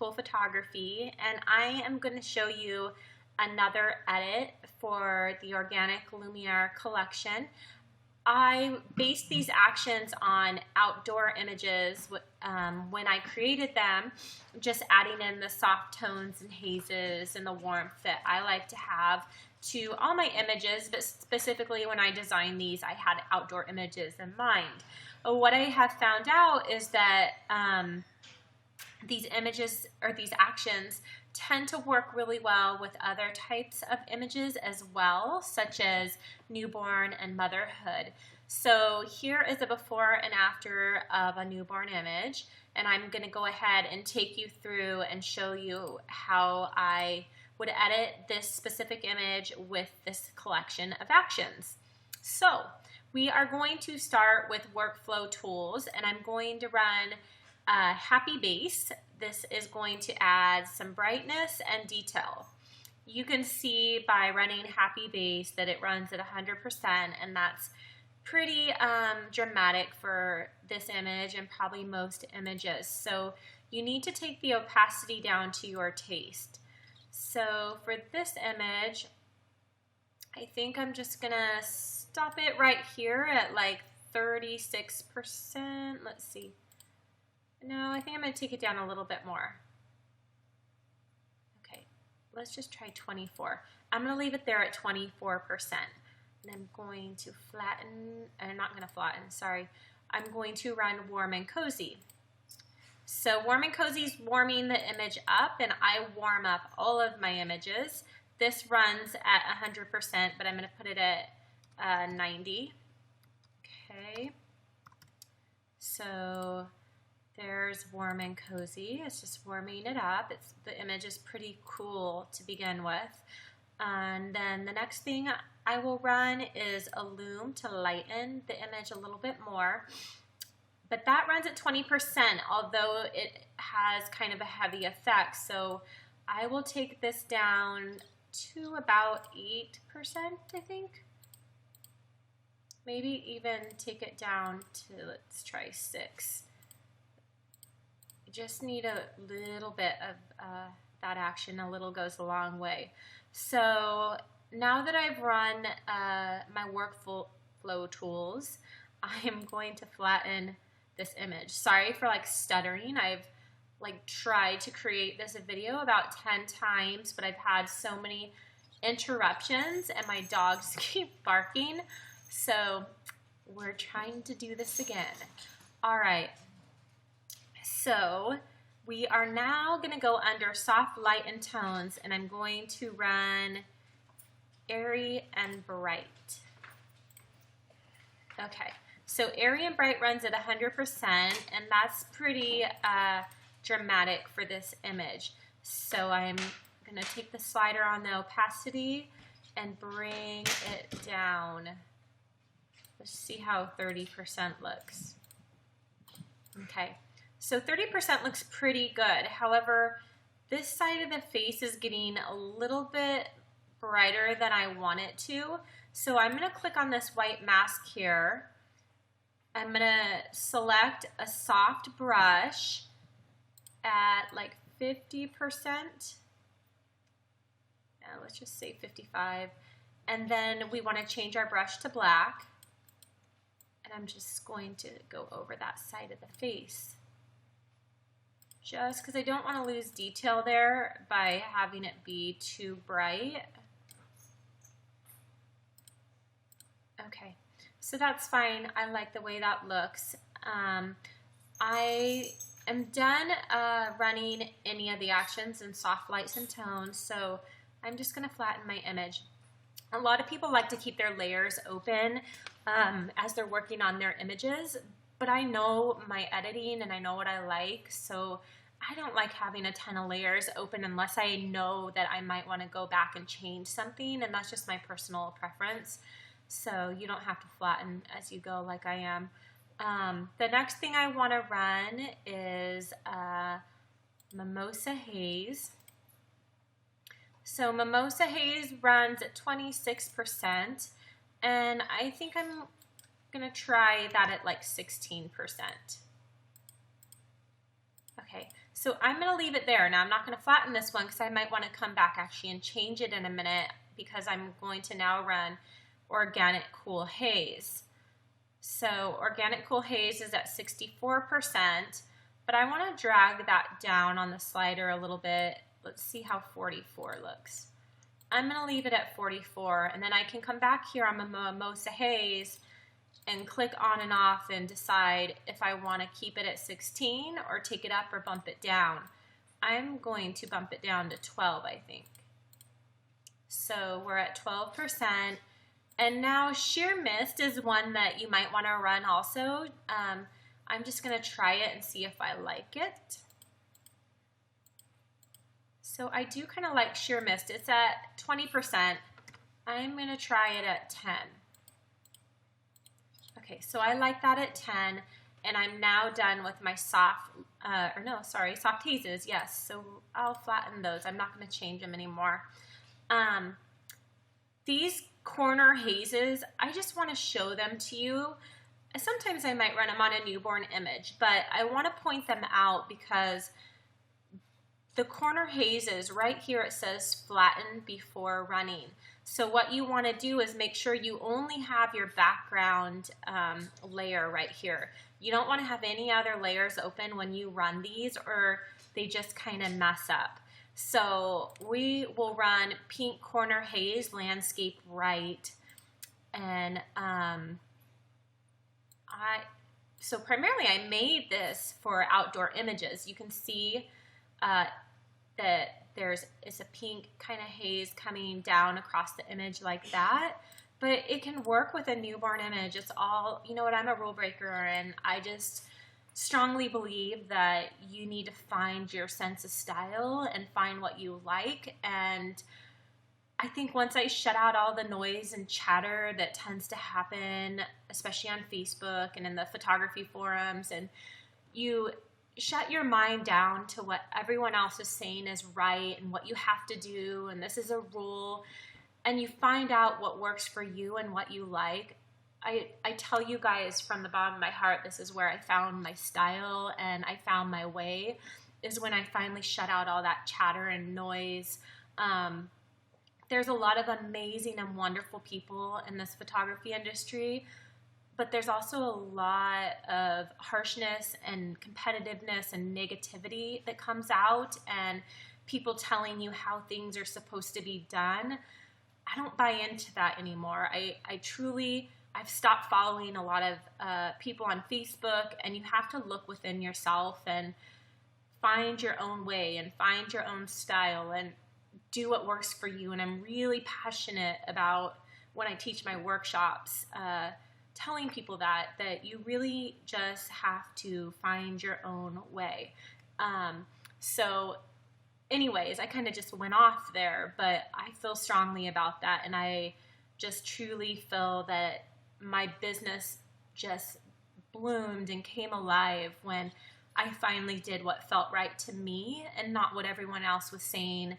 Cool Photography, and I am going to show you another edit for the Organic Lumiere collection. I based these actions on outdoor images when I created them, just adding in the soft tones and hazes and the warmth that I like to have to all my images, but specifically when I designed these, I had outdoor images in mind. What I have found out is that these images or these actions tend to work really well with other types of images as well, such as newborn and motherhood. So here is a before and after of a newborn image, and I'm going to go ahead and take you through and show you how I would edit this specific image with this collection of actions. So we are going to start with workflow tools, and I'm going to run Happy Base. This is going to add some brightness and detail. You can see by running Happy Base that it runs at 100%, and that's pretty dramatic for this image and probably most images. So you need to take the opacity down to your taste. So for this image, I think I'm just gonna stop it right here at like 36%. Let's see. No, I think I'm going to take it down a little bit more. Okay, let's just try 24. I'm going to leave it there at 24%. And I'm going to flatten, I'm not going to flatten, sorry. I'm going to run Warm and Cozy. So Warm and Cozy is warming the image up, and I warm up all of my images. This runs at 100%, but I'm going to put it at 90. Okay, so there's Warm and Cozy. It's just warming it up. The image is pretty cool to begin with. And then the next thing I will run is a Lume to lighten the image a little bit more. But that runs at 20%, although it has kind of a heavy effect. So I will take this down to about 8%, I think. Maybe even take it down to, let's try 6. Just need a little bit of that action. A little goes a long way. So now that I've run my workflow tools, I am going to flatten this image. Sorry for like stuttering. I've like tried to create this video about 10 times, but I've had so many interruptions and my dogs keep barking. So we're trying to do this again. All right. So we are now going to go under soft, light, and tones, and I'm going to run Airy and Bright. Okay, so Airy and Bright runs at 100%, and that's pretty dramatic for this image. So I'm going to take the slider on the opacity and bring it down. Let's see how 30% looks. Okay. So 30% looks pretty good. However, this side of the face is getting a little bit brighter than I want it to. So I'm going to click on this white mask here. I'm going to select a soft brush at like 50%. Let's just say 55. And then we want to change our brush to black. And I'm just going to go over that side of the face. Just because I don't want to lose detail there by having it be too bright. Okay, so that's fine. I like the way that looks. I am done running any of the actions in soft lights and tones, so I'm just going to flatten my image. A lot of people like to keep their layers open as they're working on their images, but I know my editing and I know what I like, so I don't like having a ton of layers open unless I know that I might want to go back and change something, and that's just my personal preference. So you don't have to flatten as you go like I am. The next thing I want to run is Mimosa Haze. So Mimosa Haze runs at 26%, and I think I'm going to try that at like 16%. Okay, So I'm going to leave it there. Now I'm not going to flatten this one because I might want to come back actually and change it in a minute, because I'm going to now run Organic Cool Haze. So Organic Cool Haze is at 64%, but I want to drag that down on the slider a little bit. Let's see how 44 looks. I'm going to leave it at 44, and then I can come back here on Mimosa Haze and click on and off and decide if I want to keep it at 16 or take it up or bump it down. I'm going to bump it down to 12, I think. So we're at 12%. And now Sheer Mist is one that you might want to run also. I'm just going to try it and see if I like it. So I do kind of like Sheer Mist. It's at 20%. I'm going to try it at 10. Okay, so I like that at 10, and I'm now done with my soft hazes, yes. So I'll flatten those. I'm not going to change them anymore. These corner hazes, I just want to show them to you. Sometimes I might run them on a newborn image, but I want to point them out because the corner hazes, right here it says flatten before running. So what you want to do is make sure you only have your background layer right here. You don't want to have any other layers open when you run these, or they just kind of mess up. So we will run Pink Corner Haze Landscape Right, and so primarily I made this for outdoor images. You can see that it's a pink kind of haze coming down across the image like that, but it can work with a newborn image. It's all, you know what, I'm a rule breaker, and I just strongly believe that you need to find your sense of style and find what you like. And I think once I shut out all the noise and chatter that tends to happen, especially on Facebook and in the photography forums, and you shut your mind down to what everyone else is saying is right and what you have to do, and this is a rule, and you find out what works for you and what you like. I tell you guys from the bottom of my heart, this is where I found my style and I found my way, is when I finally shut out all that chatter and noise. There's a lot of amazing and wonderful people in this photography industry, but there's also a lot of harshness and competitiveness and negativity that comes out, and people telling you how things are supposed to be done. I don't buy into that anymore. I've stopped following a lot of people on Facebook, and you have to look within yourself and find your own way and find your own style and do what works for you. And I'm really passionate about, when I teach my workshops, telling people that you really just have to find your own way. So anyways, I kind of just went off there, but I feel strongly about that, and I just truly feel that my business just bloomed and came alive when I finally did what felt right to me and not what everyone else was saying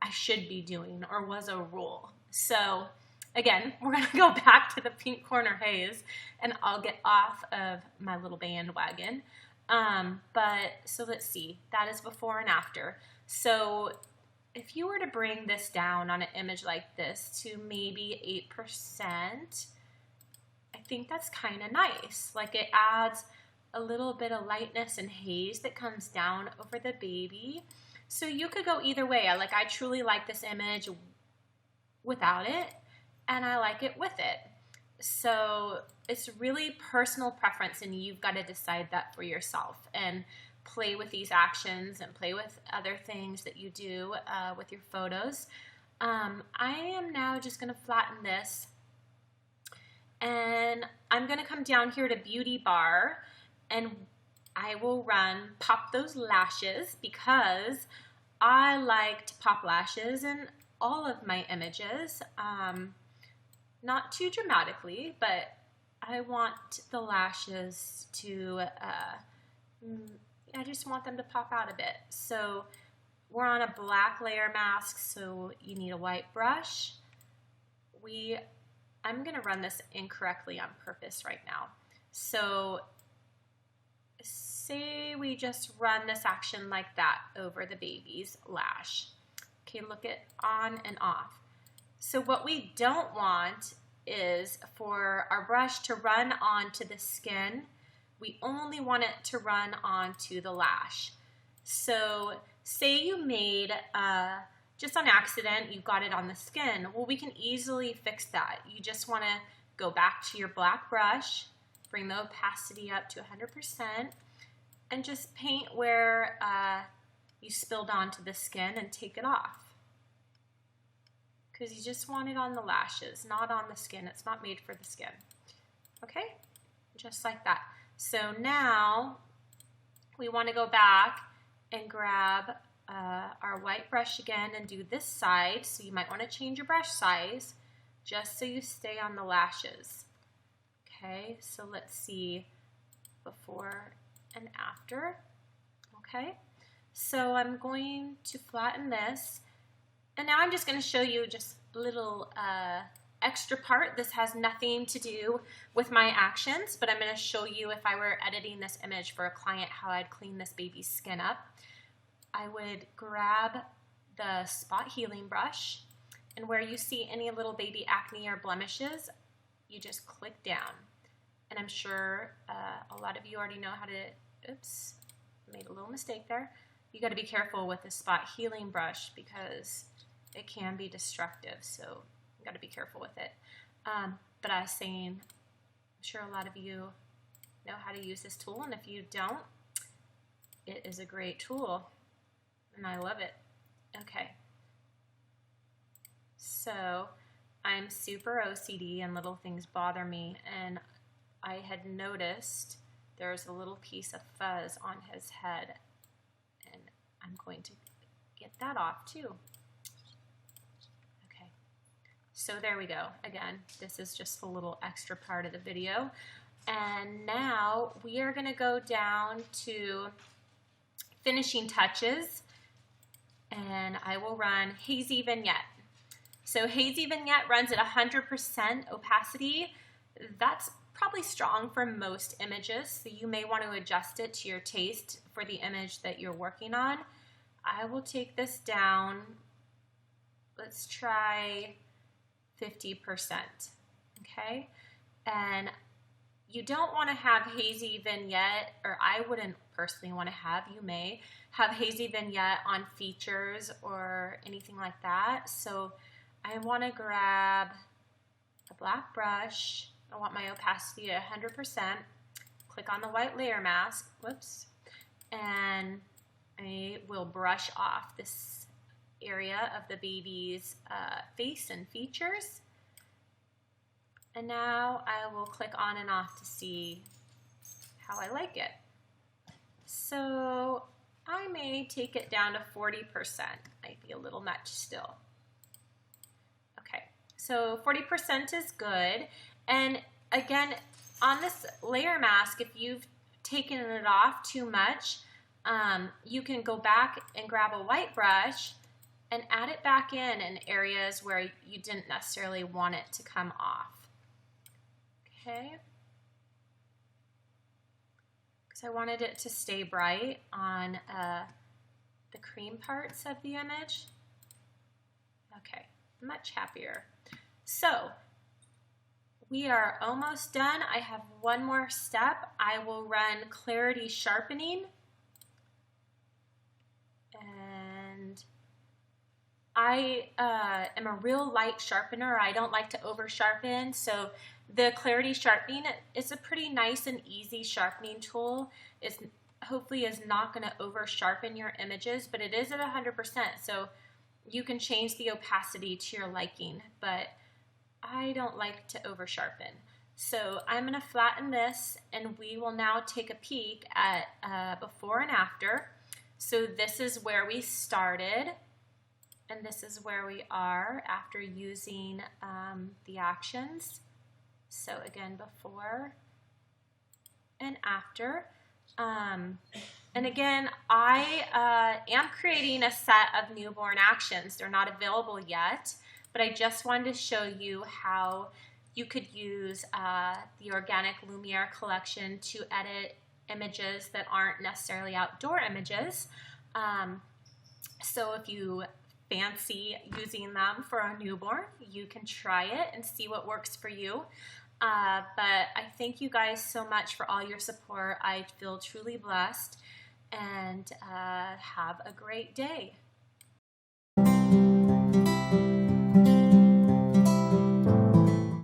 I should be doing or was a rule. So again, we're going to go back to the Pink Corner Haze, and I'll get off of my little bandwagon. So let's see, that is before and after. So if you were to bring this down on an image like this to maybe 8%, I think that's kind of nice. Like, it adds a little bit of lightness and haze that comes down over the baby. So you could go either way. I truly like this image without it, and I like it with it. So it's really personal preference, and you've got to decide that for yourself and play with these actions and play with other things that you do with your photos. I am now just going to flatten this, and I'm going to come down here to Beauty Bar, and I will run Pop Those Lashes, because I like to pop lashes in all of my images. Not too dramatically, but I want the lashes to, I just want them to pop out a bit. So we're on a black layer mask, so you need a white brush. I'm gonna run this incorrectly on purpose right now. So say we just run this action like that over the baby's lash. Okay, look at on and off. So what we don't want is for our brush to run onto the skin. We only want it to run onto the lash. So say you made, just on accident, you got it on the skin. Well, we can easily fix that. You just want to go back to your black brush, bring the opacity up to 100%, and just paint where you spilled onto the skin and take it off. Because you just want it on the lashes, not on the skin. It's not made for the skin. Okay? Just like that. So now we want to go back and grab our white brush again and do this side. So you might want to change your brush size just so you stay on the lashes. Okay, so let's see before and after. Okay, so I'm going to flatten this. And now I'm just going to show you just a little extra part. This has nothing to do with my actions, but I'm going to show you if I were editing this image for a client how I'd clean this baby's skin up. I would grab the spot healing brush, and where you see any little baby acne or blemishes, you just click down. And I'm sure a lot of you already know how to, oops, made a little mistake there. You got to be careful with the spot healing brush because it can be destructive, so you got to be careful with it. But I was saying, I'm sure a lot of you know how to use this tool, and if you don't, it is a great tool, and I love it. Okay, so I'm super OCD and little things bother me, and I had noticed there's a little piece of fuzz on his head, and I'm going to get that off too. So there we go. Again, this is just a little extra part of the video. And now we are going to go down to finishing touches, and I will run Hazy Vignette. So Hazy Vignette runs at 100% opacity. That's probably strong for most images, so you may want to adjust it to your taste for the image that you're working on. I will take this down. Let's try 50%, okay? And you don't want to have Hazy Vignette, or I wouldn't personally want to have, you may have Hazy Vignette on features or anything like that. So I want to grab a black brush. I want my opacity at 100%. Click on the white layer mask, whoops, and I will brush off this area of the baby's face and features. And now I will click on and off to see how I like it. So I may take it down to 40%. Might be a little much still. Okay, so 40% is good. And again, on this layer mask, if you've taken it off too much, you can go back and grab a white brush and add it back in areas where you didn't necessarily want it to come off. Okay? Because I wanted it to stay bright on the cream parts of the image. Okay, much happier. So, we are almost done. I have one more step. I will run clarity sharpening. And I am a real light sharpener. I don't like to over sharpen, so the clarity sharpening is a pretty nice and easy sharpening tool. It hopefully is not going to over sharpen your images, but it is at 100%, so you can change the opacity to your liking, but I don't like to over sharpen. So I'm going to flatten this, and we will now take a peek at before and after. So this is where we started. And this is where we are after using the actions. So again, before and after. And again, I am creating a set of newborn actions. They're not available yet, but I just wanted to show you how you could use the Organic Lumiere collection to edit images that aren't necessarily outdoor images. So if you fancy using them for a newborn, you can try it and see what works for you. But I thank you guys so much for all your support. I feel truly blessed, and have a great day.